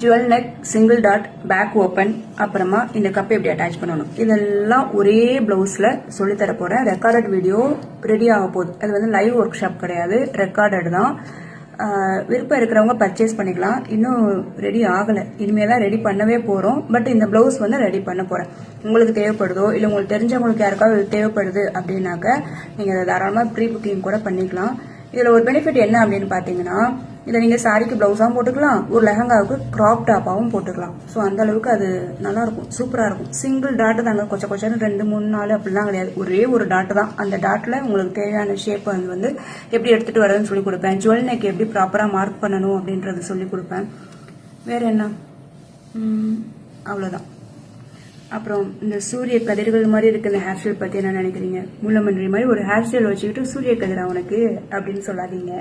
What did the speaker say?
Jewel neck, single dot, back open, அப்புறமா இந்த கப்பை எப்படி அட்டாச் பண்ணணும், இதெல்லாம் ஒரே பிளவுஸ்ல சொல்லித்தர போறேன். ரெக்கார்டட் வீடியோ ரெடி ஆக போகுது. அது வந்து லைவ் ஒர்க் ஷாப் கிடையாது, ரெக்கார்டட் தான். விருப்பம் இருக்கிறவங்க பர்ச்சேஸ் பண்ணிக்கலாம். இன்னும் ரெடி ஆகலை, இனிமேல் தான் ரெடி பண்ணவே போகிறோம். பட் இந்த ப்ளவுஸ் வந்து ரெடி பண்ண போகிறேன். உங்களுக்கு தேவைப்படுதோ இல்லை உங்களுக்கு தெரிஞ்சவங்களுக்கு யாருக்காவது தேவைப்படுது அப்படின்னாக்க நீங்கள் அதை தாராளமாக ப்ரீ புக்கிங் கூட பண்ணிக்கலாம். இதில் ஒரு பெனிஃபிட் என்ன அப்படின்னு பார்த்தீங்கன்னா, இதை நீங்கள் சாரிக்கு ப்ளவுஸாகவும் போட்டுக்கலாம், ஒரு லெஹங்காவுக்கு க்ராப் டாப்பாகவும் போட்டுக்கலாம். ஸோ அந்த அளவுக்கு அது நல்லாயிருக்கும், சூப்பராக இருக்கும். சிங்கிள் டாட்டு தாங்க, கொச்ச கொச்சன்னு 2, 3, 4 அப்படிலாம் கிடையாது. ஒரே ஒரு டாட்டு தான். அந்த டாட்டில் உங்களுக்கு தேவையான ஷேப் வந்து எப்படி எடுத்துகிட்டு வரதுன்னு சொல்லி கொடுப்பேன். ஜுவல் நெக் எப்படி ப்ராப்பராக மார்க் பண்ணணும் அப்படின்றத சொல்லி கொடுப்பேன். வேறு என்ன, அவ்வளோதான். அப்புறம் இந்த சூரிய கதிர்கள் மாதிரி இருக்கு இந்த ஹேர் ஸ்டைல் பற்றி என்ன நினைக்கிறீங்க? முள்ளமன்றி மாதிரி ஒரு ஹேர் ஸ்டைல் வச்சுக்கிட்டு சூரிய கதிரா உனக்கு அப்படின்னு சொல்லாதீங்க.